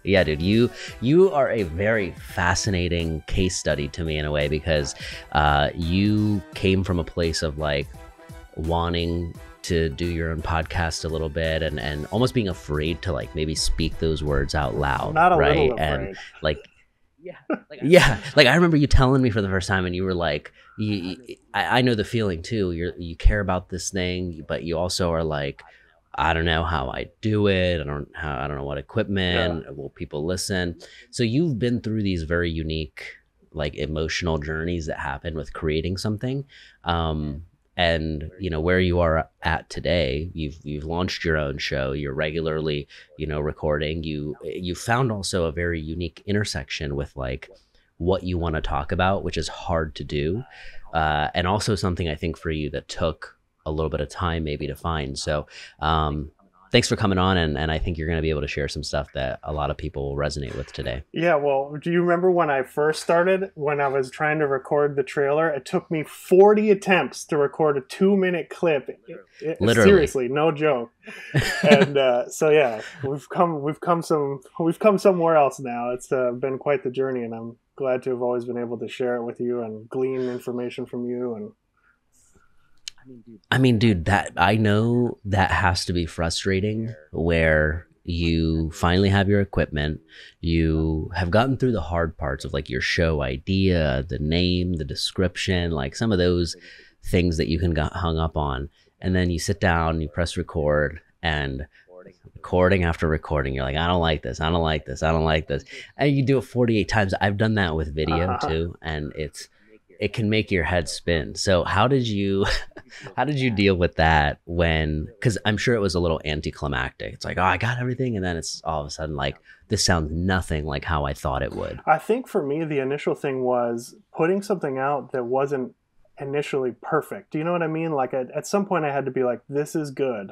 Yeah, dude, you are a very fascinating case study to me in a way, because you came from a place of like wanting to do your own podcast a little bit, and almost being afraid to like maybe speak those words out loud, Not a right? little And afraid. like, yeah, like I remember you telling me for the first time, and you were like, I know the feeling too. You care about this thing, but you also are like, I don't know how I do it. I don't know what Yeah. equipment will people listen. So you've been through these very unique, like emotional journeys that happen with creating something. And you know where you are at today, you've launched your own show, you're regularly, you know, recording. You found also a very unique intersection with like what you want to talk about, which is hard to do, and also something I think for you that took a little bit of time maybe to find. So thanks for coming on, and I think you're going to be able to share some stuff that a lot of people will resonate with today. Yeah, well, do you remember when I first started, when I was trying to record the trailer? It took me 40 attempts to record a 2-minute clip. Literally. Seriously, no joke. And so yeah, we've come somewhere else now. It's been quite the journey, and I'm glad to have always been able to share it with you and glean information from you. And I mean, dude, that I know that has to be frustrating where you finally have your equipment, you have gotten through the hard parts of like your show idea, the name, the description, like some of those things that you can get hung up on. And then you sit down, you press record, and recording after recording, you're like, I don't like this, I don't like this, I don't like this. And you do it 48 times. I've done that with video too, and it can make your head spin. So how did you how did you deal with that when, because I'm sure it was a little anticlimactic. It's like, oh, I got everything, and then it's all of a sudden like, this sounds nothing like how I thought it would. I think for me, the initial thing was putting something out that wasn't initially perfect. Do you know what I mean? Like at some point, I had to be like, this is good,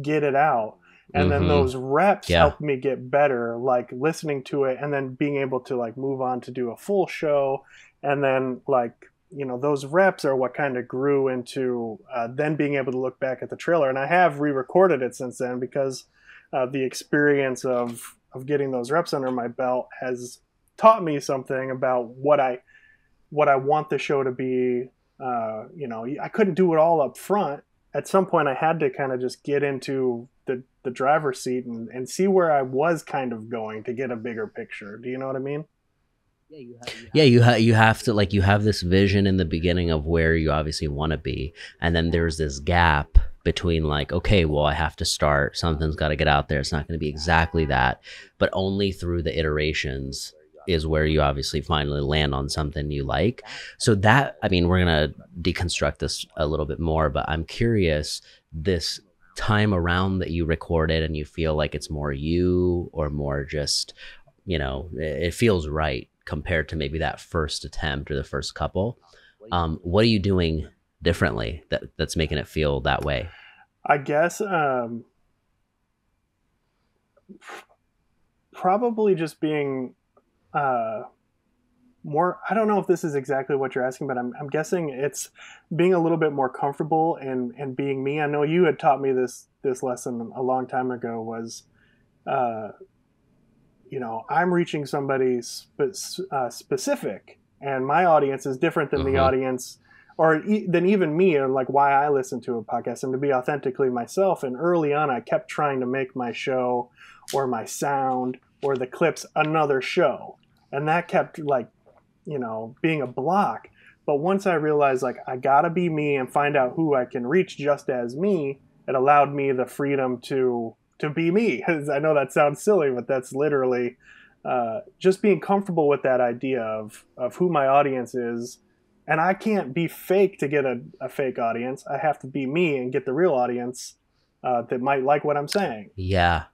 get it out. And then Mm-hmm. those reps Yeah. helped me get better, like listening to it and then being able to like move on to do a full show. And then like, you know, those reps are what kind of grew into then being able to look back at the trailer. And I have re-recorded it since then, because the experience of getting those reps under my belt has taught me something about what I want the show to be. You know, I couldn't do it all up front. At some point, I had to kind of just get into the driver's seat and see where I was kind of going to get a bigger picture. Do you know what I mean? Yeah, you have to, like, you have this vision in the beginning of where you obviously want to be, and then there's this gap between like, okay, well, I have to start, something's got to get out there, it's not going to be exactly that, but only through the iterations is where you obviously finally land on something you like. So that, I mean, we're going to deconstruct this a little bit more, but I'm curious, this time around that you recorded and you feel like it's more you, or more just, you know, it feels right compared to maybe that first attempt or the first couple. What are you doing differently that's making it feel that way? I guess probably just being more, I don't know if this is exactly what you're asking, but I'm guessing it's being a little bit more comfortable and being me. I know you had taught me this lesson a long time ago, was you know, I'm reaching somebody specific, and my audience is different than the audience, or than even me, or like why I listen to a podcast, and to be authentically myself. And early on, I kept trying to make my show or my sound or the clips another show, and that kept like, you know, being a block. But once I realized like I gotta be me and find out who I can reach just as me, it allowed me the freedom to be me. I know that sounds silly, but that's literally just being comfortable with that idea of who my audience is. And I can't be fake to get a fake audience. I have to be me and get the real audience that might like what I'm saying. Yeah.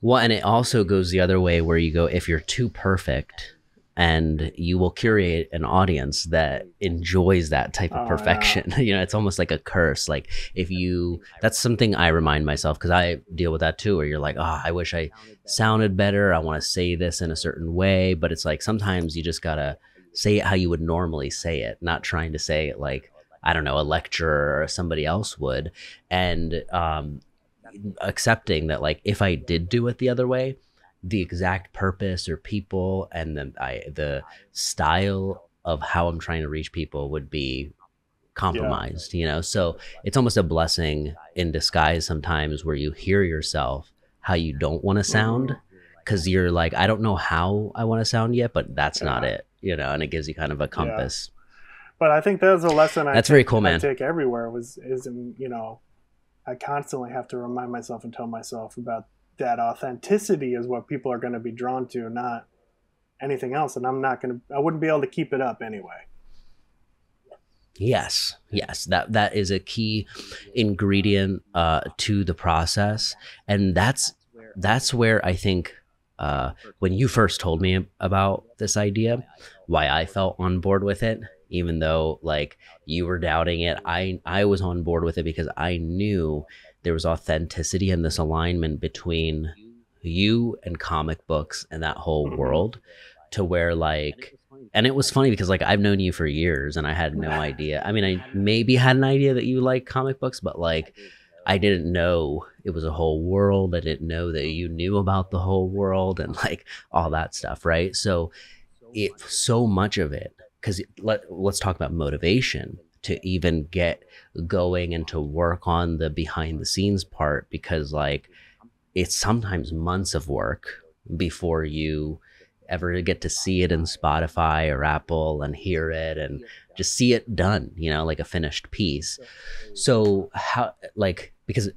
Well, and it also goes the other way, where you go, if you're too perfect, and you will curate an audience that enjoys that type of perfection. Yeah. You know, it's almost like a curse. Like if you, that's something I remind myself, because I deal with that too, where you're like, oh, I wish I sounded better, I want to say this in a certain way. But it's like, sometimes you just gotta say it how you would normally say it, not trying to say it like, I don't know, a lecturer or somebody else would. And accepting that, like, if I did do it the other way, the exact purpose or people and the style of how I'm trying to reach people would be Yeah. compromised, you know? So it's almost a blessing in disguise sometimes where you hear yourself how you don't want to Mm-hmm. sound because you're like, I don't know how I want to sound yet, but that's not Yeah. it, you know? And it gives you kind of a Yeah. compass. But I think that's a lesson That's very cool, I man. take everywhere is in, I constantly have to remind myself and tell myself about that authenticity is what people are going to be drawn to, not anything else. And I wouldn't be able to keep it up anyway. Yes, yes, that is a key ingredient to the process, and that's where I think when you first told me about this idea, why I felt on board with it, even though like you were doubting it, I was on board with it because I knew there was authenticity and this alignment between you and comic books and that whole Mm-hmm. world to where like and it was funny because like I've known you for years and I had no idea. I mean, I maybe had an idea that you like comic books, but like I didn't know it was a whole world. I didn't know that you knew about the whole world and like all that stuff, right? So it so much of it because let's talk about motivation to even get going and to work on the behind the scenes part because like it's sometimes months of work before you ever get to see it in Spotify or Apple and hear it and just see it done, you know, like a finished piece. So how like because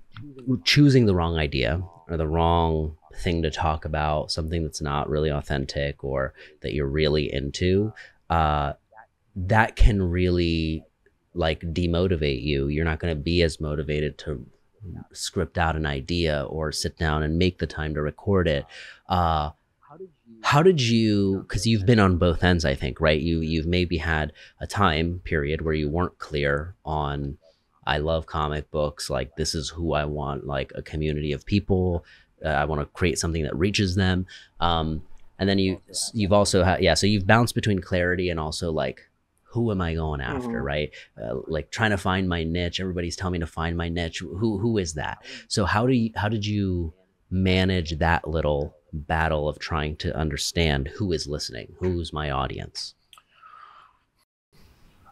choosing the wrong idea or the wrong thing to talk about, something that's not really authentic or that you're really into, uh that can really like demotivate you. You're not going to be as motivated to script out an idea or sit down and make the time to record it. Uh, how did you? Because you've been on both ends, I think, right? You've maybe had a time period where you weren't clear on. I love comic books. Like this is who I want. Like a community of people. I want to create something that reaches them. And then you've also had yeah. So you've bounced between clarity and also like who am I going after, Mm-hmm. right? Like trying to find my niche. Everybody's telling me to find my niche. Who is that? So how did you manage that little battle of trying to understand who is listening, who's my audience?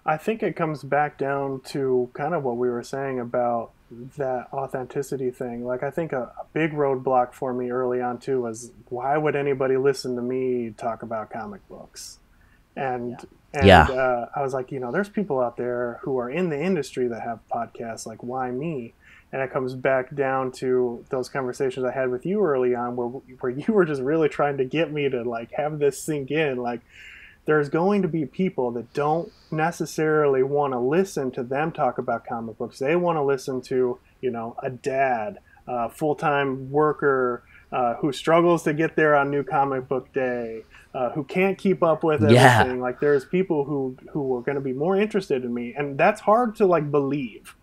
I think it comes back down to kind of what we were saying about that authenticity thing. Like, I think a big roadblock for me early on, too, was why would anybody listen to me talk about comic books? And Yeah. I was like, there's people out there who are in the industry that have podcasts. Like, why me? And it comes back down to those conversations I had with you early on, where you were just really trying to get me to like have this sink in. Like, there's going to be people that don't necessarily want to listen to them talk about comic books. They want to listen to, a dad, a full-time worker who struggles to get there on new comic book day, who can't keep up with Yeah. everything. Like there's people who are going to be more interested in me, and that's hard to like believe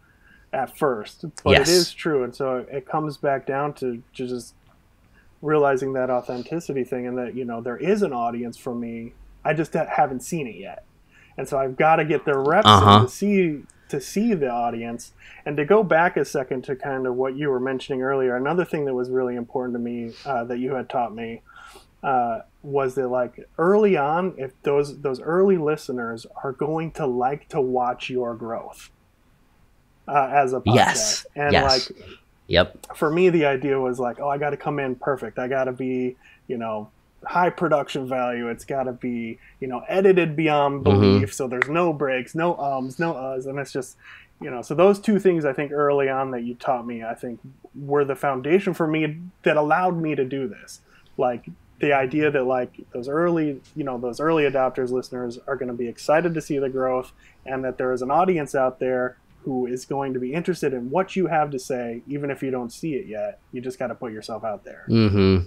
at first, but it is Yes. true. And so it comes back down to just realizing that authenticity thing, and that there is an audience for me. I just haven't seen it yet, and so I've got to get the reps in Uh-huh. to see the audience. And to go back a second to kind of what you were mentioning earlier, another thing that was really important to me that you had taught me was that like early on, if those early listeners are going to like to watch your growth as a podcast, Yes. and like Yes. Yep. for me, the idea was like, oh, I got to come in perfect. I got to be, high production value. It's got to be, edited beyond Mm-hmm. belief. So there's no breaks, no ums, no uhs. And it's just, so those two things I think early on that you taught me, I think were the foundation for me that allowed me to do this. Like the idea that like those early adopters, listeners are going to be excited to see the growth, and that there is an audience out there who is going to be interested in what you have to say, even if you don't see it yet. You just got to put yourself out there. Mm-hmm.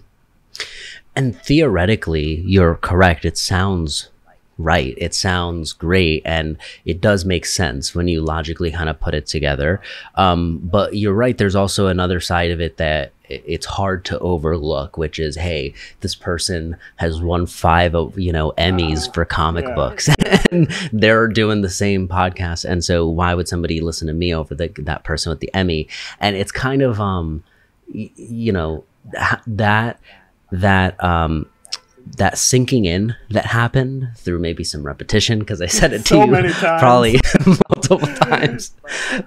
And theoretically, you're correct. It sounds right. It sounds great. And it does make sense when you logically kind of put it together. But you're right. There's also another side of it that it's hard to overlook, which is, hey, this person has won 5, Emmys for comic Yeah, books and they're doing the same podcast. And so why would somebody listen to me over that person with the Emmy? And it's kind of, you know, that that that sinking in that happened through maybe some repetition, because I said it to So you many times. probably multiple times.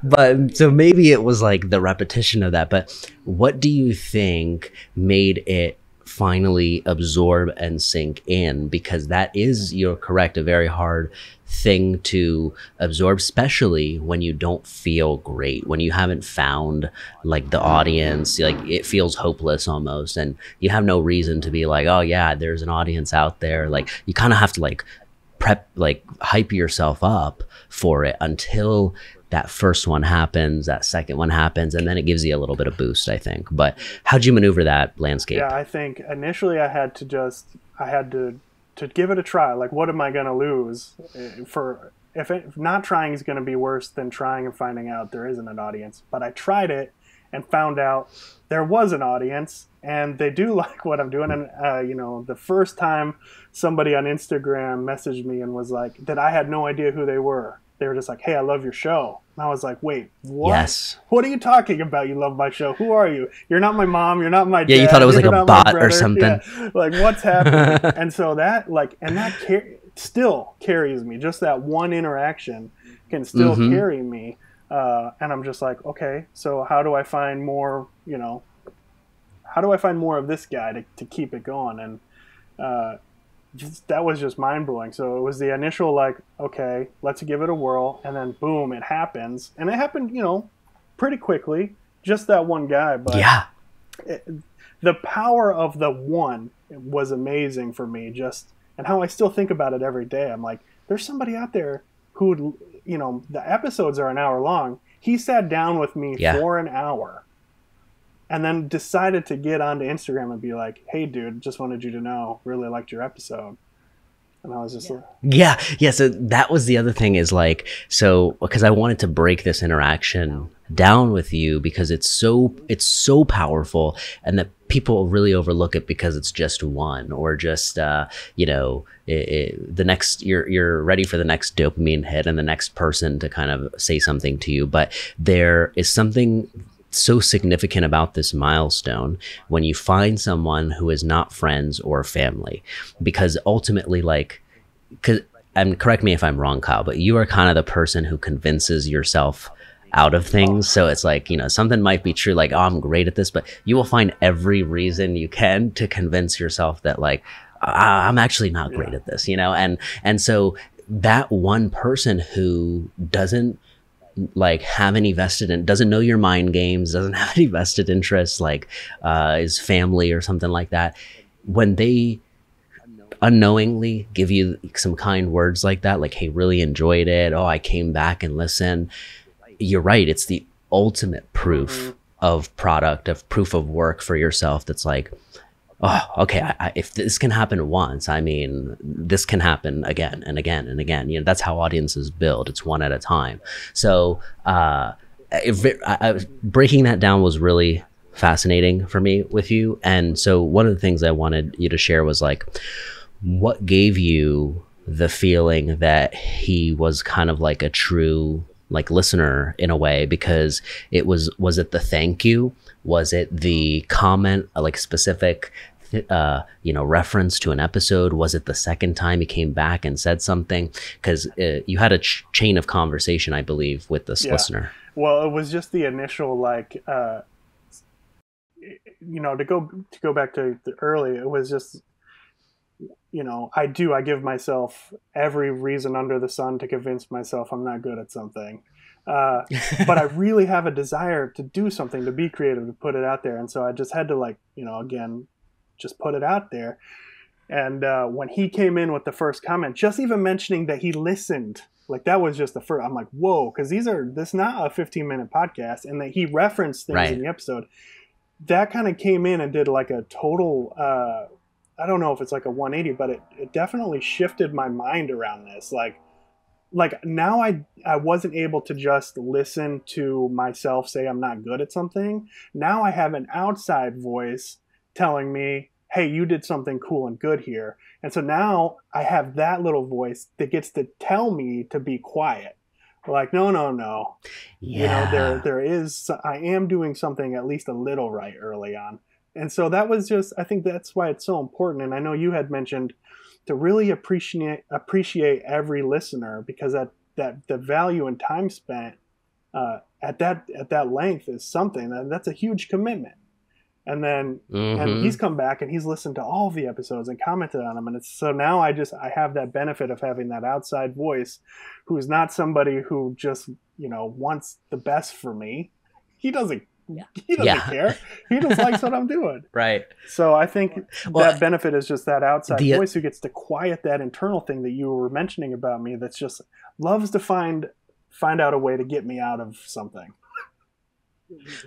But so maybe it was like the repetition of that. But what do you think made it finally absorb and sink in? Because that is, you're correct, a very hard thing to absorb, especially when you don't feel great, when you haven't found like the audience, like it feels hopeless almost, and you have no reason to be like, oh yeah, there's an audience out there. Like you kind of have to like prep, like hype yourself up for it until that first one happens, that second one happens, and then it gives you a little bit of boost, I think. But how'd you maneuver that landscape? Yeah, I think initially I had to give it a try. Like, what am I going to lose? For if not trying is going to be worse than trying and finding out there isn't an audience. But I tried it and found out there was an audience, and they do like what I'm doing. And the first time somebody on Instagram messaged me and was like that, I had no idea who they were. They were just like, "Hey, I love your show." And I was like, "Wait, what? Yes. What are you talking about? You love my show? Who are you? You're not my mom. You're not my dad. Yeah, you thought it was like you're a not my bot or brother." something. Yeah. Like, what's happening? And so that still carries me. Just that one interaction can still carry me. And I'm just like, okay, so how do I find more? How do I find more of this guy to keep it going? And that was just mind blowing. So it was the initial like, okay, let's give it a whirl, and then boom, it happens, and it happened, pretty quickly. Just that one guy, but Yeah. The power of the one was amazing for me. And how I still think about it every day. I'm like, there's somebody out there who, the episodes are an hour long. He sat down with me for an hour, and then decided to get onto Instagram and be like, "Hey, dude, just wanted you to know, really liked your episode." And I was just like, Yeah. So that was the other thing, is like, so because I wanted to break this interaction down with you, because it's so powerful, and that people really overlook it because it's just one, or just the next, you're ready for the next dopamine hit and the next person to kind of say something to you. But there is something so significant about this milestone when you find someone who is not friends or family, because ultimately, like, and correct me if I'm wrong, Kyle, but you are kind of the person who convinces yourself out of things. So it's like, something might be true, like, oh, I'm great at this, but you will find every reason you can to convince yourself that, like, I'm actually not great at this, and so that one person who doesn't like have any doesn't know your mind games, doesn't have any vested interests, like is family or something like that, when they unknowingly give you some kind words like that, like, "Hey, really enjoyed it. Oh, I came back and listened." You're right. It's the ultimate proof of proof of work for yourself. That's like, oh, okay, if this can happen once, I mean, this can happen again and again and again. That's how audiences build. It's one at a time. So breaking that down was really fascinating for me with you. And so one of the things I wanted you to share was like, what gave you the feeling that he was kind of like a true like listener in a way? Because was it the thank you? Was it the comment, like specific, reference to an episode? Was it the second time he came back and said something? Because you had a chain of conversation, I believe, with this listener. Well, it was just the initial, like, to go back to the early, it was just, I give myself every reason under the sun to convince myself I'm not good at something. But I really have a desire to do something, to be creative, to put it out there. And so I just had to, like, again, just put it out there. And when he came in with the first comment, just even mentioning that he listened, like, that was just the first, I'm like, whoa, because this is not a 15-minute podcast, and that he referenced things in the episode. That kind of came in and did like a total, I don't know if it's like a 180, but it definitely shifted my mind around this. Like now I wasn't able to just listen to myself say I'm not good at something. Now I have an outside voice telling me, "Hey, you did something cool and good here." And so now I have that little voice that gets to tell me to be quiet. Like, no. Yeah. There is, I am doing something at least a little right early on. And so that was just, I think that's why it's so important. And I know you had mentioned to really appreciate every listener, because that the value and time spent at that length is something that's a huge commitment. And then and he's Mm-hmm. come back and he's listened to all of the episodes and commented on them, and it's so now I have that benefit of having that outside voice who's not somebody who just wants the best for me. He doesn't he doesn't Yeah. care. He just likes what I'm doing. Right. So I think Well, that benefit is just that outside the voice who gets to quiet that internal thing that you were mentioning about me, that's just loves to find out a way to get me out of something.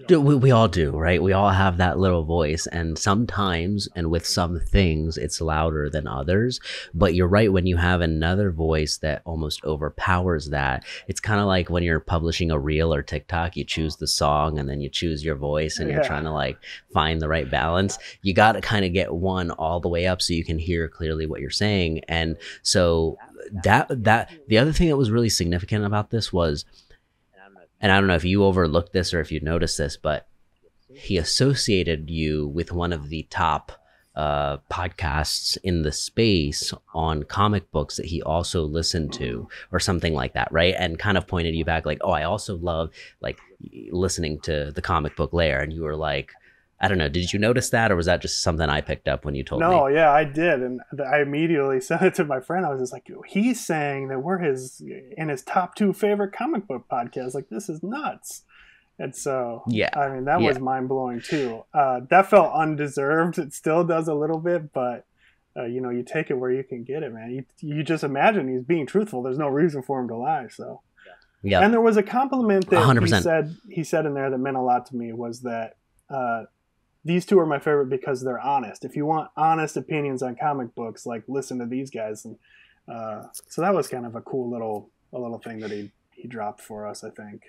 we all do, right? We all have that little voice, and sometimes, and with some things, it's louder than others. But you're right, when you have another voice that almost overpowers that, it's kind of like when you're publishing a reel or TikTok, you choose the song and then you choose your voice, and you're Yeah. trying to like find the right balance. You got to kind of get one all the way up so you can hear clearly what you're saying. And so that the other thing that was really significant about this was, and I don't know if you overlooked this or if you noticed this, but he associated you with one of the top podcasts in the space on comic books that he also listened to, or something like that, right? And kind of pointed you back, like, oh, I also love like listening to the Comic Book Lair. And you were like, I don't know, did you notice that, or was that just something I picked up when you told No, me? yeah, I did, and I immediately sent it to my friend. I was just like, he's saying that we're in his top two favorite comic book podcasts. Like, this is nuts. And so, Yeah, I mean, that yeah. was mind blowing too. That felt undeserved. It still does a little bit, but you take it where you can get it, man. You just imagine he's being truthful. There's no reason for him to lie. So, and Yep. there was a compliment a that hundred he percent. said he said in there that meant a lot to me, was that these two are my favorite because they're honest. If you want honest opinions on comic books, like, listen to these guys. And so that was kind of a little thing that he dropped for us, I think.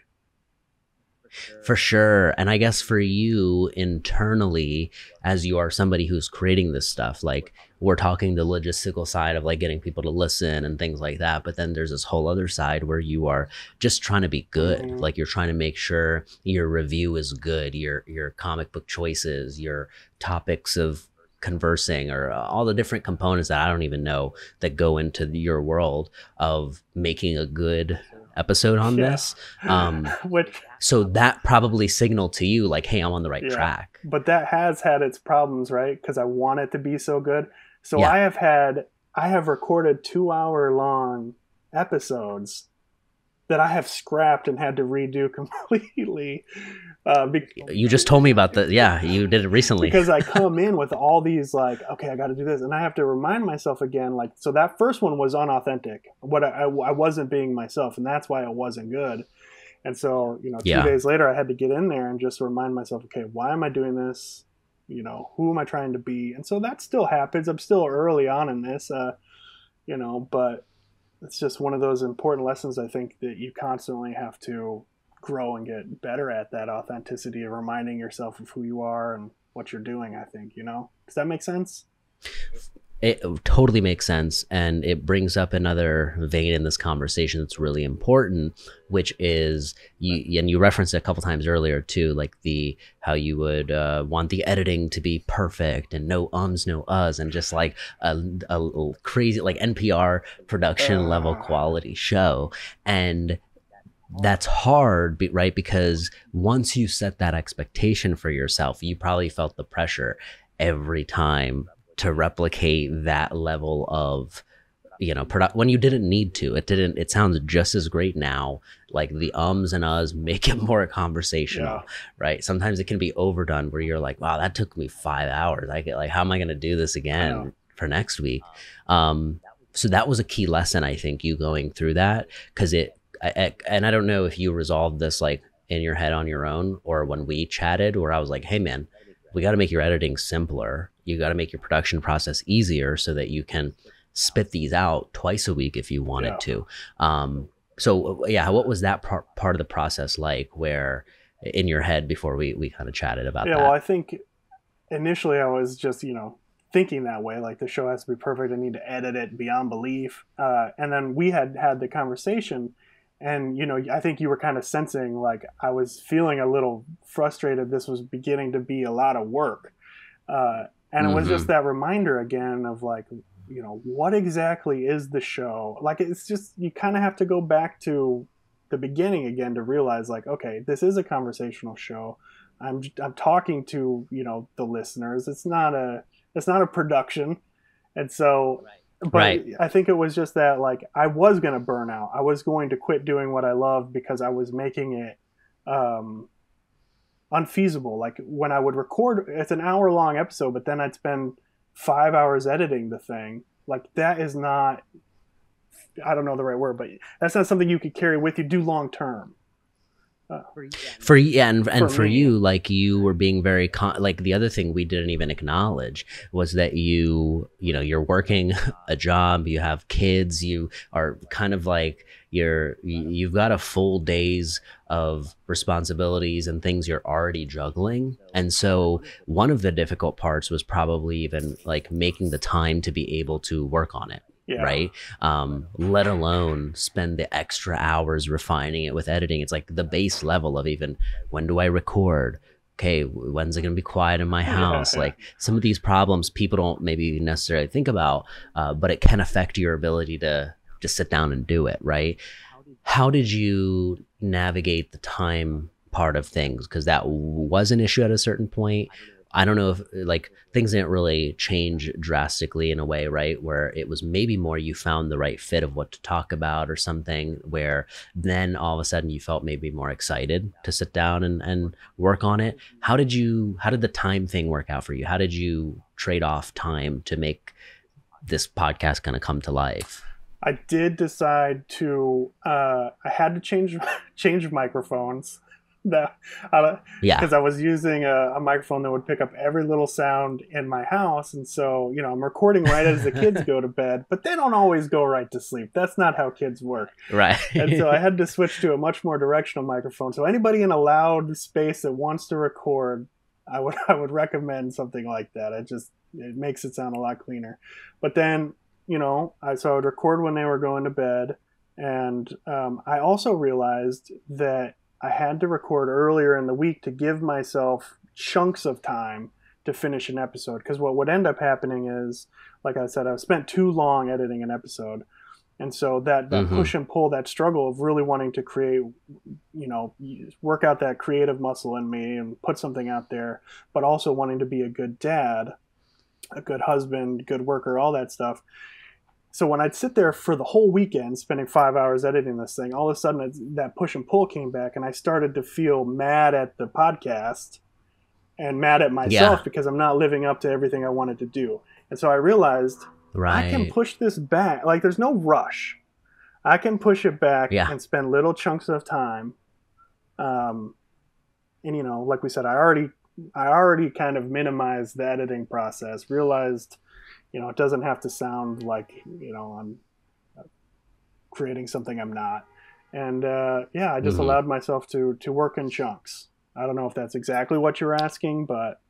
For sure. And I guess for you internally, as you are somebody who's creating this stuff, like we're talking the logistical side of like getting people to listen and things like that. But then there's this whole other side where you are just trying to be good. Mm-hmm. Like you're trying to make sure your review is good, your comic book choices, your topics of conversing, or all the different components that I don't even know that go into your world of making a good episode on Yeah. this. Um, Which, so that probably signaled to you like, hey, I'm on the right yeah, track. but that has had its problems, right? Because I want it to be so good. So Yeah. I have recorded 2 hour long episodes that I have scrapped and had to redo completely. You just told me about the, yeah, you did it recently. Because I come in with all these, like, okay, I got to do this, and I have to remind myself again, like, so that first one was unauthentic. What I wasn't being myself, and that's why it wasn't good. And so, 2 days later, I had to get in there and just remind myself, okay, why am I doing this? Who am I trying to be? And so that still happens. I'm still early on in this, but it's just one of those important lessons, I think, that you constantly have to grow and get better at, that authenticity of reminding yourself of who you are and what you're doing, I think. Does that make sense? It totally makes sense. And it brings up another vein in this conversation that's really important, which is and you referenced it a couple times earlier too, like how you would want the editing to be perfect and no ums, no uhs, and just like a crazy, like NPR production level quality show. And that's hard, right? Because once you set that expectation for yourself, you probably felt the pressure every time to replicate that level of when you didn't need to. It sounds just as great now. Like the ums and uhs make it more conversational. Yeah. Right? Sometimes it can be overdone where you're like, wow, that took me 5 hours. I get like, how am I going to do this again for next week? So that was a key lesson, I think, you going through that, because and I don't know if you resolved this like in your head on your own, or when we chatted, where I was like, hey man, we got to make your editing simpler. You got to make your production process easier so that you can spit these out twice a week if you wanted to. So yeah, what was that part of the process like, where in your head before we kind of chatted about that? Well, I think initially I was just, thinking that way, like the show has to be perfect. I need to edit it beyond belief. And then we had the conversation, and, I think you were kind of sensing, like, I was feeling a little frustrated. This was beginning to be a lot of work. And it was just Mm-hmm. that reminder again of like, what exactly is the show? Like, it's just, you kind of have to go back to the beginning again to realize like, okay, this is a conversational show. I'm talking to, the listeners. It's not a production. And so, but Right. I think it was just that like I was going to burn out. I was going to quit doing what I love because I was making it um, unfeasible. Like when I would record, it's an hour long episode, but then I'd spend 5 hours editing the thing. Like that is not, I don't know the right word, but that's not something you could carry with you, do long term. For yeah, For and for me, you, like you were being very like the other thing we didn't even acknowledge was that you're working a job, you have kids, you are kind of like you've got a full days of responsibilities and things you're already juggling. And so one of the difficult parts was probably even like making the time to be able to work on it, yeah, right? Let alone spend the extra hours refining it with editing. It's like the base level of even when do I record? Okay, when's it going to be quiet in my yeah, house? yeah. Like some of these problems people don't maybe necessarily think about, but it can affect your ability to just sit down and do it, right? How did you navigate the time part of things? Because that was an issue at a certain point. I don't know if like things didn't really change drastically in a way, right? Where it was maybe more you found the right fit of what to talk about or something, where then all of a sudden you felt maybe more excited to sit down and work on it. How did the time thing work out for you? How did you trade off time to make this podcast kind of come to life? I did decide to. I had to change microphones. That Yeah. because I was using a microphone that would pick up every little sound in my house, and so I'm recording right as the kids go to bed, but they don't always go right to sleep. That's not how kids work, and so I Right. had to switch to a much more directional microphone. So anybody in a loud space that wants to record, I would recommend something like that. It makes it sound a lot cleaner. But then so I would record when they were going to bed, and I also realized that I had to record earlier in the week to give myself chunks of time to finish an episode. Because what would end up happening is, like I said, I've spent too long editing an episode, and so that Hmm. push and pull, that struggle of really wanting to create, work out that creative muscle in me and put something out there, but also wanting to be a good dad, a good husband, good worker, all that stuff. So when I'd sit there for the whole weekend, spending 5 hours editing this thing, all of a sudden that push and pull came back, and I started to feel mad at the podcast and mad at myself Yeah. because I'm not living up to everything I wanted to do. And so I realized I can Right. push this back. Like there's no rush. I can push it back Yeah. and spend little chunks of time. Um, and like we said, I already kind of minimized the editing process. Realized it doesn't have to sound like I'm creating something I'm not. And yeah, I just Hmm. allowed myself to work in chunks. I don't know if that's exactly what you're asking, but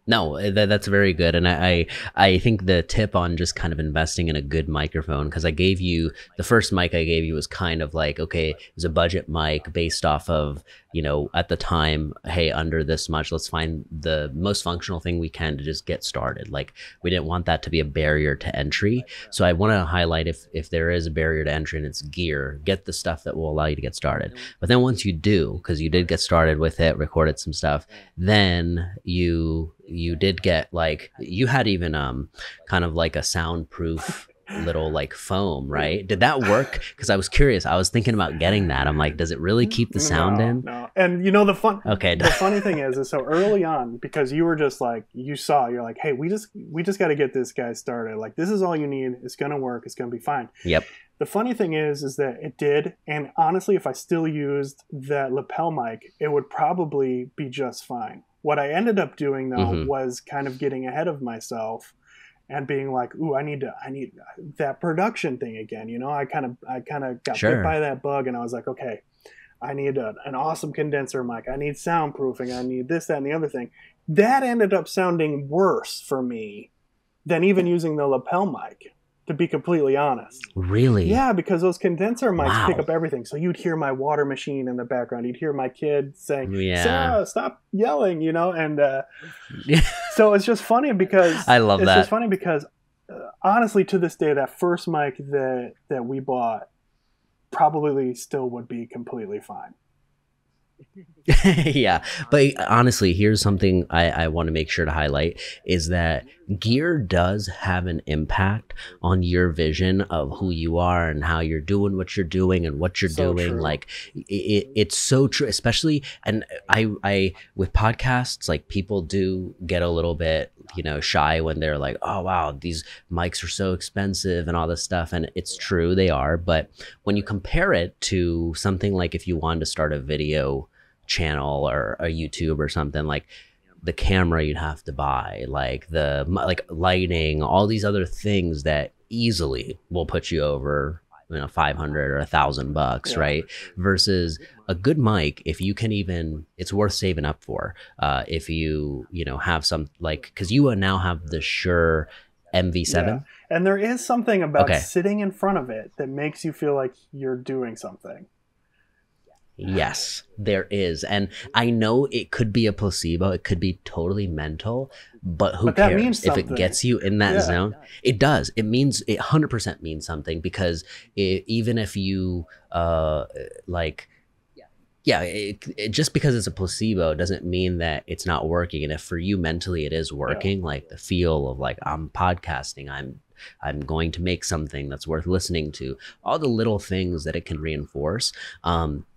No, that's very good, and I think the tip on just kind of investing in a good microphone, because I gave you the first mic I gave you was kind of like, okay, it was a budget mic based off of at the time, hey, under this much, let's find the most functional thing we can to just get started. Like we didn't want that to be a barrier to entry, so I want to highlight if there is a barrier to entry and it's gear, get the stuff that will allow you to get started. But then once you do, because you did get started with it, recorded some stuff, then you did get like you had even kind of like a soundproof little like foam, right? Did that work? Because I was curious. I was thinking about getting that. I'm like, does it really keep the sound no, in? no. And Okay. the funny thing is so early on, because you were just like, you're like, hey, we just got to get this guy started. Like this is all you need. It's gonna work. It's gonna be fine. Yep. The funny thing is that it did, and honestly, if I still used that lapel mic, it would probably be just fine. What I ended up doing though Hmm. was kind of getting ahead of myself and being like, "Ooh, I need that production thing again." I kind of got bit by Sure. that bug, and I was like, "Okay, I need an awesome condenser mic. I need soundproofing. I need this, that, and the other thing." That ended up sounding worse for me than even using the lapel mic. to be completely honest. Really? Yeah, because those condenser mics pick Wow. up everything. So you'd hear my water machine in the background. You'd hear my kid saying, Yeah. "Sarah, stop yelling," you know? And so it's just funny because I love that. honestly, to this day, that first mic that we bought probably still would be completely fine. Yeah, but honestly, here's something I want to make sure to highlight is that gear does have an impact on your vision of who you are and how you're doing what you're doing and what you're So doing. true. Like it's so true, especially, and I with podcasts, like people do get a little bit, you know, shy when they're like, oh wow, these mics are so expensive and all this stuff, and it's true, they are. But when you compare it to something like if you wanted to start a video channel or a YouTube or something, like the camera you'd have to buy, like the like lighting, all these other things that easily will put you over, you know, 500 or $1,000, Yeah. right? Versus a good mic, if you can even, it's worth saving up for. If you know, have some, like, because you now have the Shure Yeah. MV7. And there is something about Okay. sitting in front of it that makes you feel like you're doing something. Yes, there is. And I know it could be a placebo, it could be totally mental, but who But that means cares? If it something. gets you in that Yeah. zone, it does. It means it 100% means something because even if you, like, yeah, just because it's a placebo doesn't mean that it's not working. And if for you mentally it is Yeah. working, like the feel of like I'm podcasting, I'm going to make something that's worth listening to, all the little things that it can reinforce.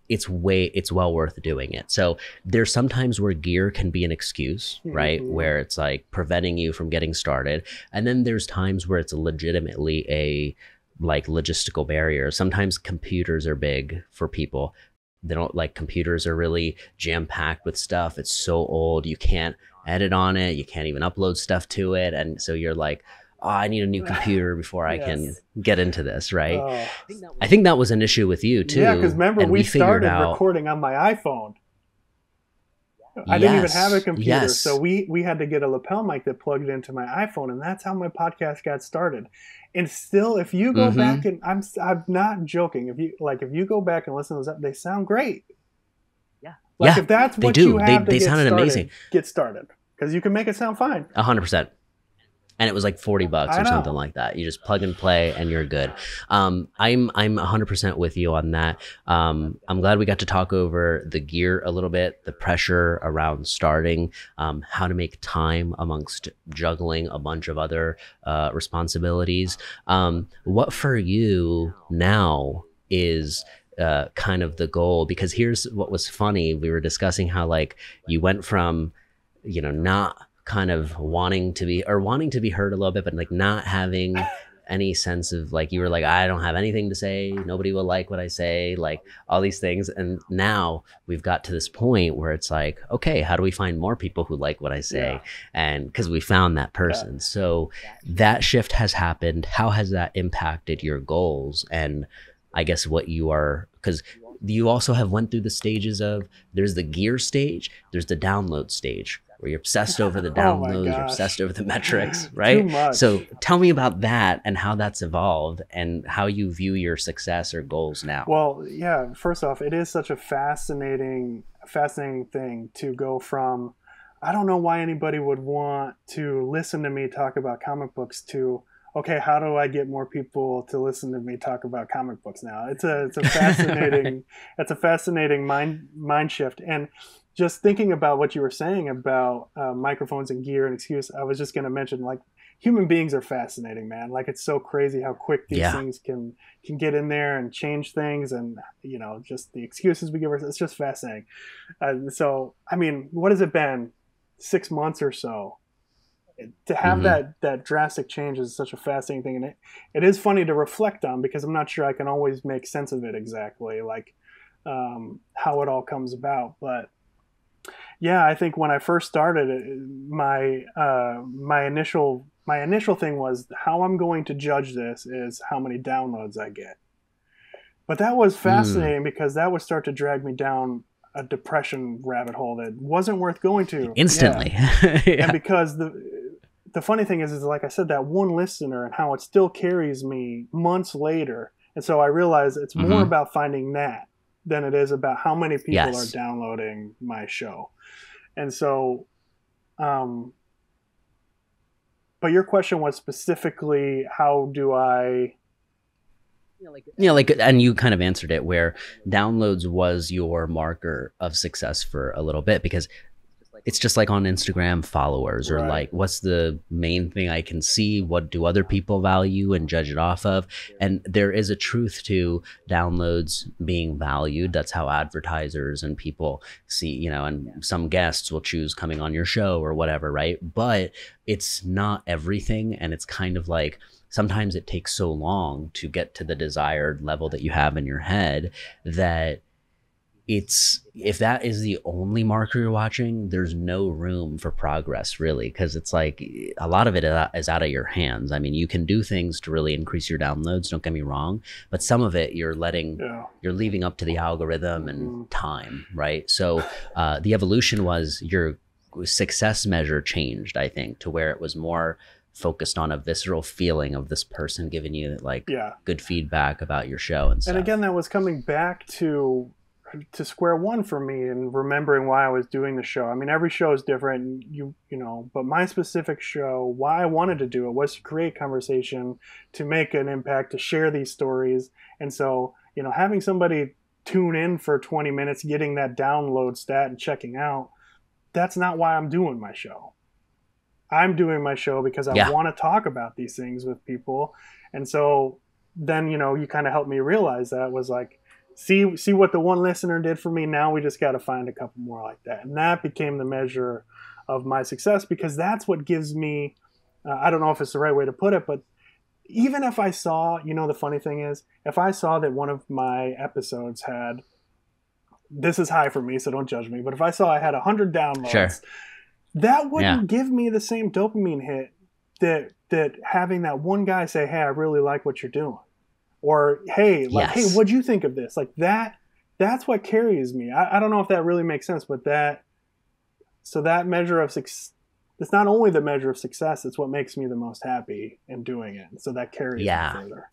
It's well worth doing it. So there's sometimes where gear can be an excuse, right? Mm-hmm. Where it's like preventing you from getting started. And then there's times where it's legitimately a like logistical barrier. Sometimes computers are big for people. They don't like, computers are really jam packed with stuff. It's so old. You can't edit on it. You can't even upload stuff to it. And so you're like, oh, I need a new computer before I can Yes. get into this, right? Oh. I think that was an issue with you Yeah, because too. remember, And we we figured started out, recording on my iPhone. I didn't even have a yes, computer, so yes. we had to get a lapel mic that plugged into my iPhone, and that's how my podcast got started. And still, if you go back Mm-hmm. and I'm not joking, if you go back and listen to those, they sound great. Like Yeah, if that's they what you do. have to They sounded amazing. get started because you can make it sound fine. 100%. And it was like $40 I or something know. like that. You just plug and play and you're good. I'm 100% with you on that. I'm glad we got to talk over the gear a little bit, the pressure around starting, how to make time amongst juggling a bunch of other responsibilities. What for you now is kind of the goal? Because here's what was funny. We were discussing how like you went from, you know, not kind of wanting to be heard a little bit, but like not having any sense of like, you were like, I don't have anything to say, nobody will like what I say, like all these things. And now we've got to this point where it's like, okay, how do we find more people who like what I Yeah. say? And because we found that Yeah. person. So that shift has happened. How has that impacted your goals? And I guess what you are, because you also have went through the stages of, there's the gear stage, there's the download stage where you're obsessed over the Oh my downloads, you're obsessed gosh. over the metrics, Too right? So much. tell me about that and how that's evolved and how you view your success or goals now. Well, yeah, first off, it is such a fascinating thing to go from I don't know why anybody would want to listen to me talk about comic books to okay, how do I get more people to listen to me talk about comic books now? It's a fascinating it's a fascinating mind shift. And just thinking about what you were saying about microphones and gear and excuse, I was just going to mention like human beings are fascinating, man. Like it's so crazy how quick these Yeah. things can get in there and change things, and you know, just the excuses we give ourselves. It's just fascinating. So, I mean, what has it been? 6 months or so to have Mm-hmm. that drastic change is such a fascinating thing, and it is funny to reflect on because I'm not sure I can always make sense of it exactly, like how it all comes about. But yeah, I think when I first started, my initial thing was how I'm going to judge this is how many downloads I get. But that was Mm. fascinating because that would start to drag me down a depression rabbit hole that wasn't worth going to. Yeah, Instantly. and Yeah. because the funny thing is like I said, that one listener and how it still carries me months later. And so I realize it's more Mm-hmm. about finding that than it is about how many people are Yes. downloading my show. And so, um, but your question was specifically, how do I? Yeah, like, and you kind of answered it where downloads was your marker of success for a little bit, because it's just like on Instagram followers, or Right. like, what's the main thing I can see? What do other people value and judge it off of? And there is a truth to downloads being valued. That's how advertisers and people see, and some guests will choose coming on your show or whatever, right? But it's not everything. And it's kind of like, sometimes it takes so long to get to the desired level that you have in your head that if that is the only marker you're watching, there's no room for progress, really, because it's like a lot of it is out of your hands. I mean, you can do things to really increase your downloads, don't get me wrong, but some of it you're leaving up to the algorithm and time, right? So the evolution was your success measure changed, I think, to where it was more focused on a visceral feeling of this person giving you like good feedback about your show and stuff. And again, that was coming back to square one for me and remembering why I was doing the show. I mean, every show is different, but my specific show, why I wanted to do it was to create conversation, to make an impact, to share these stories. And so, having somebody tune in for 20 minutes, getting that download stat and checking out, that's not why I'm doing my show. I'm doing my show because I want to talk about these things with people. And so then, you kind of helped me realize that was like, see what the one listener did for me. Now we just got to find a couple more like that. And that became the measure of my success, because that's what gives me, I don't know if it's the right way to put it, but even if I saw, the funny thing is, if I saw that one of my episodes had, this is high for me, so don't judge me, but if I saw I had 100 downloads, that wouldn't give me the same dopamine hit that having that one guy say, hey, I really like what you're doing. Or, hey, hey, what'd you think of this? Like that's what carries me. I don't know if that really makes sense, but that measure of success, it's not only the measure of success, it's what makes me the most happy in doing it. So that carries me further.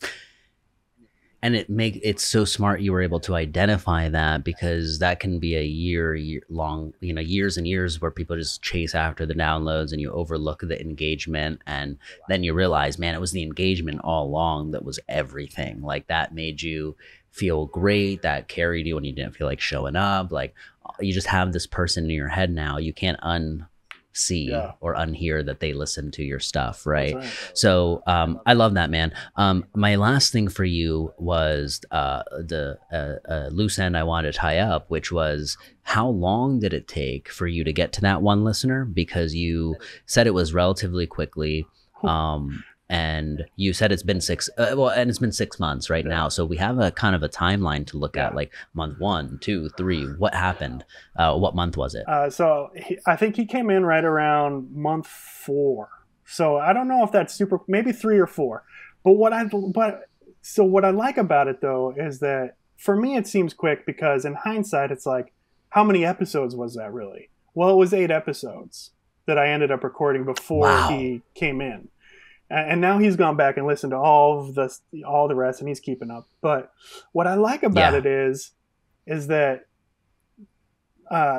And it's so smart you were able to identify that, because that can be a year long, years and years where people just chase after the downloads and you overlook the engagement. And then you realize, man, it was the engagement all along that was everything. Like, that made you feel great. That carried you when you didn't feel like showing up. Like, you just have this person in your head now. You can't unsee or unhear that they listen to your stuff, right? So I love that, man. My last thing for you was the loose end I wanted to tie up, which was, how long did it take for you to get to that one listener? Because you said it was relatively quickly. And you said it's been 6 months right now. So we have a kind of a timeline to look at, like month 1, 2, 3, what happened? What month was it? So I think he came in right around month 4. So I don't know if that's maybe 3 or 4. But what I like about it though, is that for me, it seems quick, because in hindsight, it's like, how many episodes was that really? Well, it was 8 episodes that I ended up recording before he came in. And now he's gone back and listened to all the rest, and he's keeping up. But what I like about it is that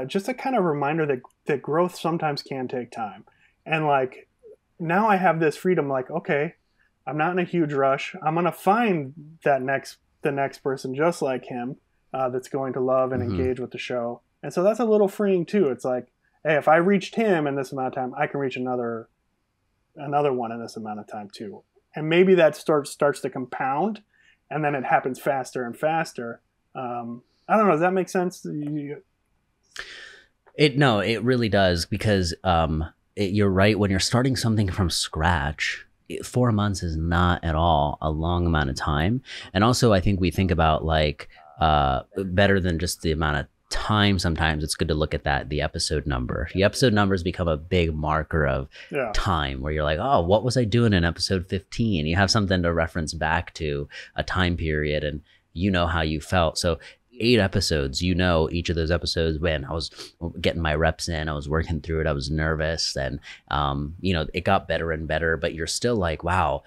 just a kind of reminder that growth sometimes can take time. And like, now I have this freedom, like, okay, I'm not in a huge rush. I'm going to find the next person just like him that's going to love and engage with the show. And so that's a little freeing too. It's like, hey, if I reached him in this amount of time, I can reach another one in this amount of time too. And maybe that starts to compound, and then it happens faster and faster. I don't know. Does that make sense? It really does, because you're right. When you're starting something from scratch, 4 months is not at all a long amount of time. And also, I think we think about like better than just the amount of time. Sometimes it's good to look at the episode number. The episode numbers become a big marker of time, where you're like, oh, what was I doing in episode 15? You have something to reference back to, a time period, and how you felt. So 8 episodes, you know, each of those episodes, when I was getting my reps in, I was working through it, I was nervous, and you know, it got better and better, but you're still like, wow,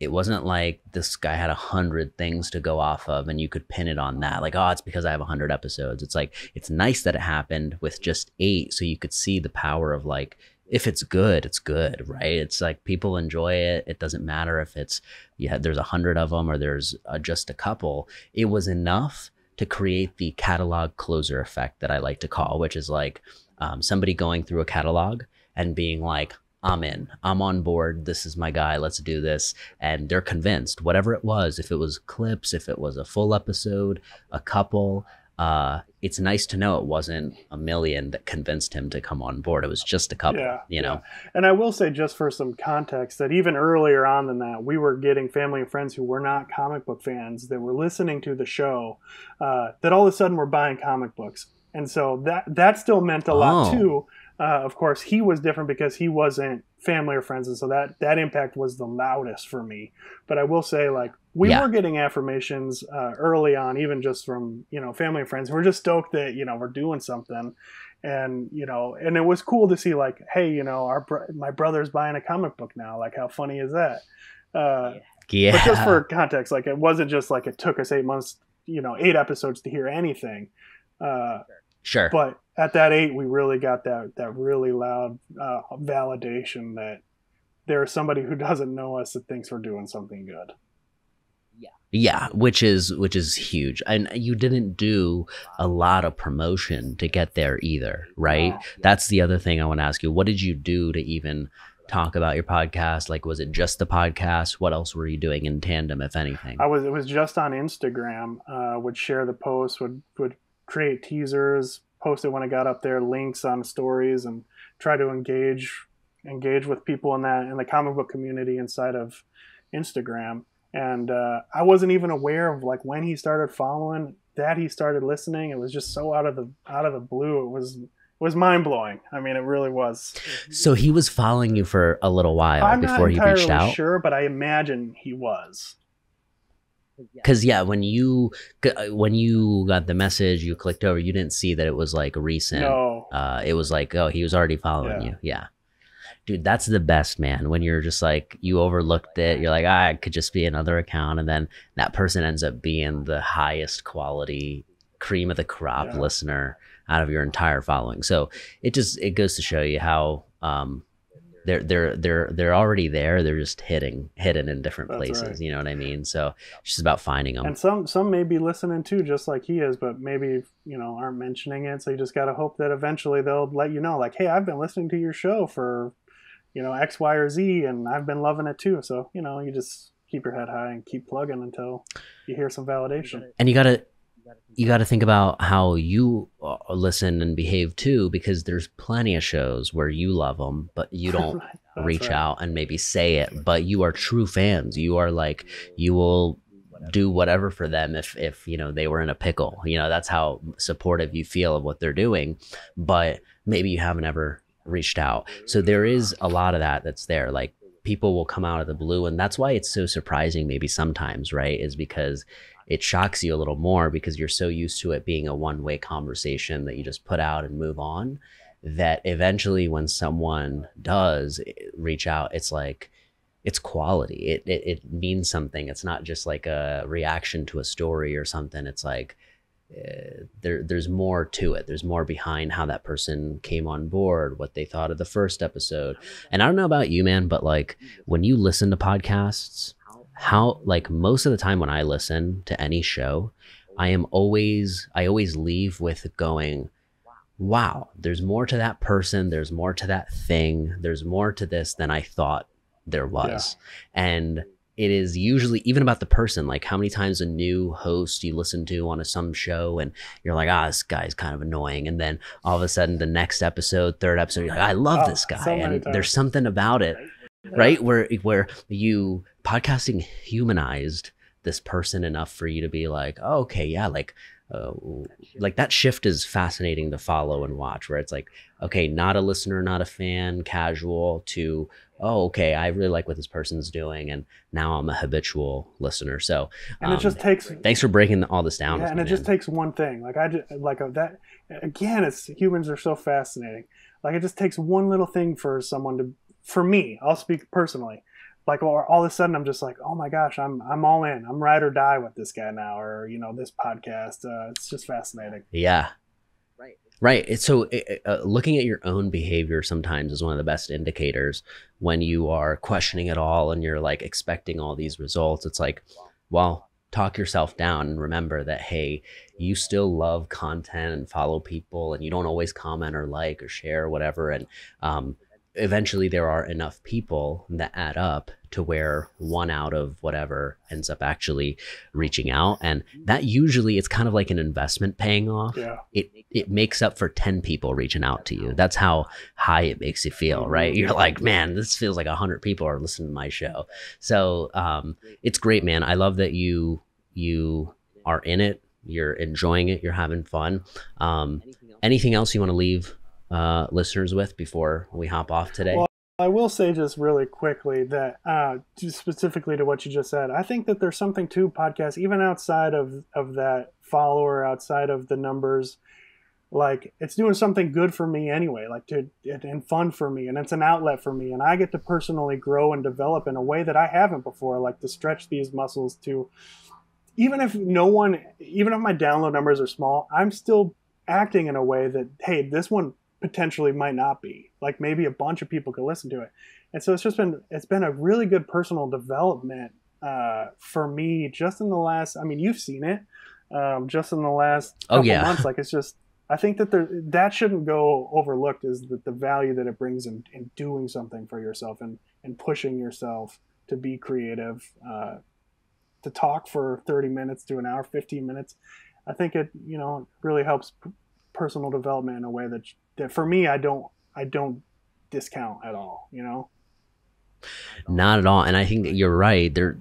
it wasn't like this guy had 100 things to go off of and you could pin it on that, like, oh, it's because I have 100 episodes. It's like, it's nice that it happened with just 8, so you could see the power of, like, if it's good, it's good, right? It's like people enjoy it. It doesn't matter if it's, yeah, there's 100 of them or there's just a couple. It was enough to create the catalog closer effect that I like to call, which is like somebody going through a catalog and being like, I'm in, I'm on board, this is my guy, let's do this. And they're convinced, whatever it was, if it was clips, if it was a full episode, a couple, it's nice to know it wasn't a million that convinced him to come on board. It was just a couple, you know? And I will say, just for some context, that even earlier on than that, we were getting family and friends who were not comic book fans that were listening to the show, that all of a sudden were buying comic books. And so that still meant a lot too. Of course, he was different because he wasn't family or friends, and so that impact was the loudest for me. But I will say, like, we were getting affirmations early on, even just from, you know, family and friends. We're just stoked that, you know, we're doing something, and, you know, and it was cool to see, like, hey, you know, my brother's buying a comic book now. Like, how funny is that? But just for context, like, it wasn't just like it took us 8 months, you know, 8 episodes to hear anything. Sure. But at that 8, we really got that really loud validation that there's somebody who doesn't know us that thinks we're doing something good. Yeah, which is huge. And you didn't do a lot of promotion to get there either, right? No. That's the other thing I want to ask you. What did you do to even talk about your podcast? Like, was it just the podcast? What else were you doing in tandem, if anything? It was just on Instagram. Would share the posts, would create teasers, post it when I got up there, links on stories, and try to engage with people in the comic book community inside of Instagram. And I wasn't even aware of, like, when he started following, that he started listening. It was just so out of the blue. It was mind blowing. I mean, it really was. So he was following you for a little while before he reached out? I'm not entirely sure, but I imagine he was. Because when you got the message, you clicked over, you didn't see that it was like recent. No. It was like, oh, he was already following you. Yeah. Dude, that's the best, man. When you're just like, you overlooked it, you're like, it could just be another account, and then that person ends up being the highest quality, cream of the crop listener out of your entire following. So it goes to show you how they're already there. They're just hidden in different places. Right. You know what I mean? So it's just about finding them. And some may be listening too, just like he is, but maybe, you know, aren't mentioning it. So you just got to hope that eventually they'll let you know, like, hey, I've been listening to your show for, you know, X, Y, or Z, and I've been loving it too. So, you know, you just keep your head high and keep plugging until you hear some validation. And you got to think about how you listen and behave too, because there's plenty of shows where you love them, but you don't reach out and maybe say it, but you are true fans. You are like, you will do whatever for them if you know, they were in a pickle. You know, that's how supportive you feel of what they're doing, but maybe you haven't ever reached out. So there is a lot of that's there. Like, people will come out of the blue, and that's why it's so surprising maybe sometimes, right? Is because it shocks you a little more, because you're so used to it being a one-way conversation that you just put out and move on, that eventually when someone does reach out, it's like, it's quality. It means something. It's not just like a reaction to a story or something. It's like, there's more to it. There's more behind how that person came on board, what they thought of the first episode. And I don't know about you, man, but like, when you listen to podcasts, how, like, most of the time when I listen to any show, I always leave with going, wow, there's more to that person, there's more to that thing, there's more to this than I thought there was. And it is usually even about the person, like how many times a new host you listen to on some show and you're like, this guy's kind of annoying. And then all of a sudden the next episode, third episode, you're like, I love this guy. And there's something about it, right? Where podcasting humanized this person enough for you to be like, oh, okay, yeah, like uh, like that shift is fascinating to follow and watch, where it's like, okay, not a listener, not a fan, casual, to, oh, okay, I really like what this person's doing, and now I'm a habitual listener. So And it just takes, thanks for breaking all this down yeah, with and me, it just man. takes one thing. Like I just like that again. It's humans are so fascinating. Like it just takes one little thing for someone to. For me, I'll speak personally. Like all of a sudden, I'm just like, oh my gosh, I'm all in. I'm ride or die with this guy now, or this podcast. It's just fascinating. Yeah. Right. So looking at your own behavior sometimes is one of the best indicators when you are questioning it all and you're like expecting all these results. It's like, well, talk yourself down and remember that, hey, you still love content and follow people and you don't always comment or like or share or whatever. And eventually there are enough people that add up to where one out of whatever ends up actually reaching out, and that usually it's kind of like an investment paying off. Yeah. It makes up for 10 people reaching out to you. That's how high it makes you feel, right? You're like, man, this feels like 100 people are listening to my show. So it's great, man. I love that you are in it, you're enjoying it, you're having fun. Anything else you want to leave listeners with before we hop off today? Well, I will say just really quickly that just specifically to what you just said, I think that there's something to podcasts, even outside of that follower, outside of the numbers. Like it's doing something good for me anyway, like and fun for me, and it's an outlet for me, and I get to personally grow and develop in a way that I haven't before, like to stretch these muscles to, even if my download numbers are small, I'm still acting in a way that, hey, this one potentially might not be, like maybe a bunch of people could listen to it. And so it's been a really good personal development for me just in the last, I mean, you've seen it, just in the last Oh couple yeah. months. Like it's just, I think that that shouldn't go overlooked, is that the value that it brings in doing something for yourself and pushing yourself to be creative, to talk for 30 minutes to an hour, 15 minutes. I think it, really helps personal development in a way that for me, I don't discount at all. Not at all. And I think that you're right. Those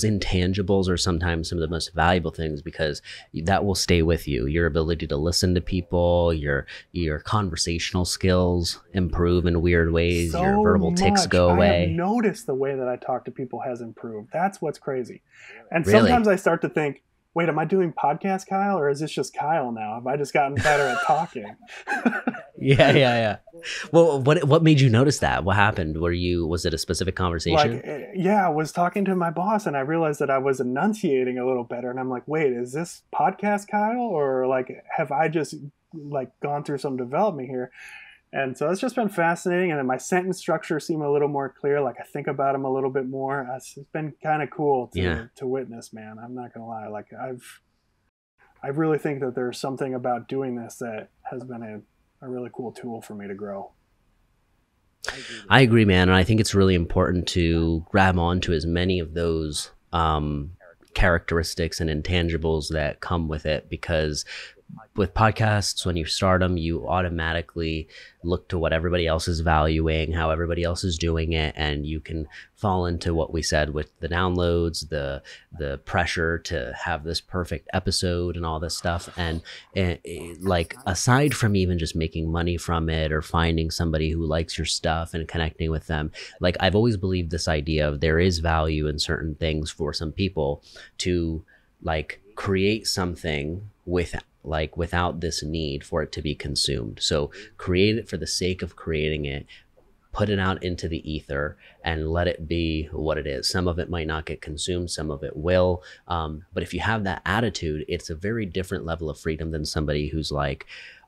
intangibles are sometimes some of the most valuable things, because that will stay with you. Your ability to listen to people, your conversational skills improve in weird ways, your So verbal tics much. go I have away. noticed the way that I talk to people has improved. That's what's crazy. And Really? sometimes I start to think, wait, am I doing podcast Kyle, or is this just Kyle now? Have I just gotten better at talking? Yeah, yeah, yeah. Well, what made you notice that? What happened? Was it a specific Like, conversation? yeah, I was talking to my boss and I realized that I was enunciating a little better. And I'm like, wait, is this podcast Kyle? Or like, have I just like gone through some development here? And so it's just been fascinating. And then my sentence structure seemed a little more clear. Like I think about them a little bit more. It's been kind of cool Yeah. to witness, man. I'm not going to lie. Like I really think that there's something about doing this that has been a really cool tool for me to grow. I agree, man. And I think it's really important to grab onto as many of those characteristics and intangibles that come with it, because with podcasts, when you start them, you automatically look to what everybody else is valuing, how everybody else is doing it, and you can fall into what we said with the downloads, the pressure to have this perfect episode and all this stuff. And like, aside from even just making money from it or finding somebody who likes your stuff and connecting with them, like I've always believed this idea of there is value in certain things for some people to like create something without this need for it to be consumed. So create it for the sake of creating it, put it out into the ether, and let it be what it is. Some of it might not get consumed, some of it will. But if you have that attitude, it's a very different level of freedom than somebody who's like,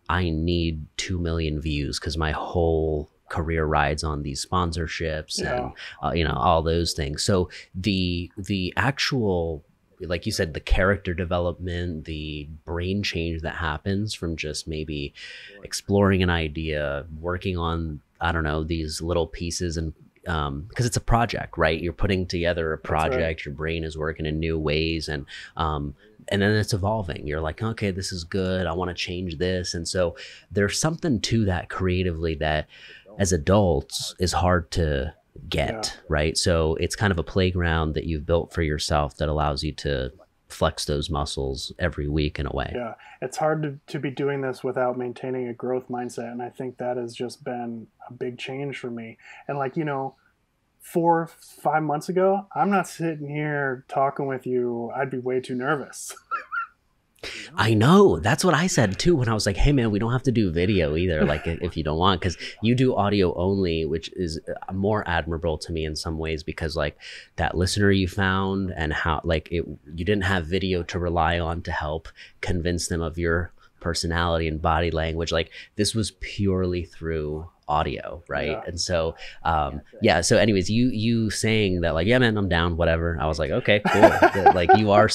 I need 2 million views because my whole career rides on these sponsorships Yeah. and all those things. So the actual, like you said, the character development, the brain change that happens from just maybe exploring an idea, working on, I don't know, these little pieces, and because it's a project, right? You're putting together a That's right. project, your brain is working in new ways, and then it's evolving. You're like, okay, this is good, I want to change this. And so there's something to that creatively that as adults is hard to Yeah. get, right? So it's kind of a playground that you've built for yourself that allows you to flex those muscles every week in a way. Yeah, it's hard to be doing this without maintaining a growth mindset, and I think that has just been a big change for me. And like, 4-5 months ago, I'm not sitting here talking with you. I'd be way too nervous. I know. That's what I said too when I was like, hey man, we don't have to do video either, like if you don't want, because you do audio only, which is more admirable to me in some ways, because like that listener you found and how like you didn't have video to rely on to help convince them of your personality and body language. Like this was purely through audio, right? Yeah. And so yeah, so anyways, you saying that like, yeah man, I'm down, whatever, I was like, okay, cool. Like you are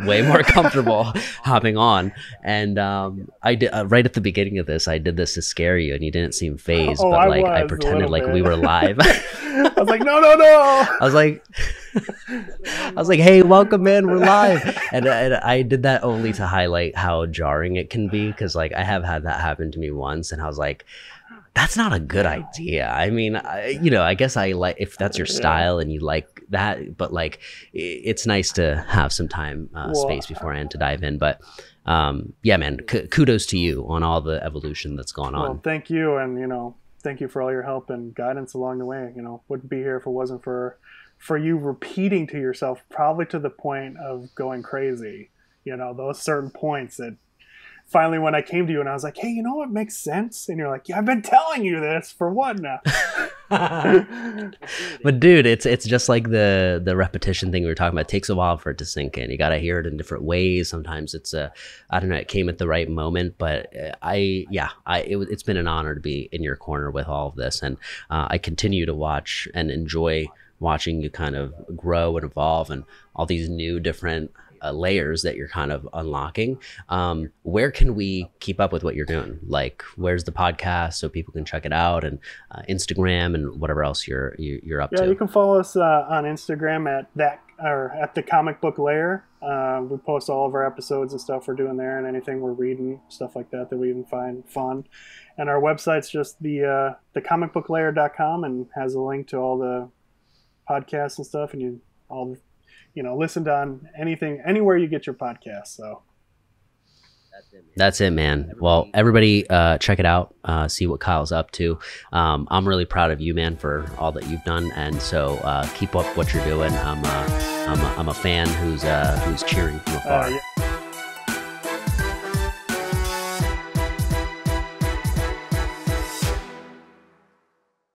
way more comfortable hopping on. And I did right at the beginning of this, I did this to scare you and you didn't seem phased, but like I pretended like we were live. I was like, no. I was like, hey, welcome in, we're live. And I did that only to highlight how jarring it can be, because like I have had that happen to me once and I was like, that's not a good idea. I mean, I guess I like if that's your style and you like that, but like it's nice to have some time space beforehand to dive in. But yeah, man, kudos to you on all the evolution that's gone on. Well, thank you, and thank you for all your help and guidance along the way. Wouldn't be here if it wasn't for you repeating to yourself, probably to the point of going crazy. Those certain points that. Finally, when I came to you and I was like, hey, you know what makes sense? And you're like, yeah, I've been telling you this for what now? But dude, it's just like the repetition thing we were talking about. It takes a while for it to sink in. You got to hear it in different ways. Sometimes it's I don't know, it came at the right moment, but it's been an honor to be in your corner with all of this. And I continue to watch and enjoy watching you kind of grow and evolve and all these new different layers that you're kind of unlocking. Where can we keep up with what you're doing? Like, where's the podcast so people can check it out, and Instagram and whatever else you're up to? Yeah, you can follow us on Instagram at the Comic Book Layer. We post all of our episodes and stuff we're doing there, and anything we're reading, stuff like that we even find fun. And our website's just the comicbooklayer.com, and has a link to all the podcasts and stuff, and listen to anywhere you get your podcast. So that's it, man. Well, everybody check it out, see what Kyle's up to. I'm really proud of you, man, for all that you've done, and so keep up what you're doing. I'm a fan who's cheering from afar. Yeah.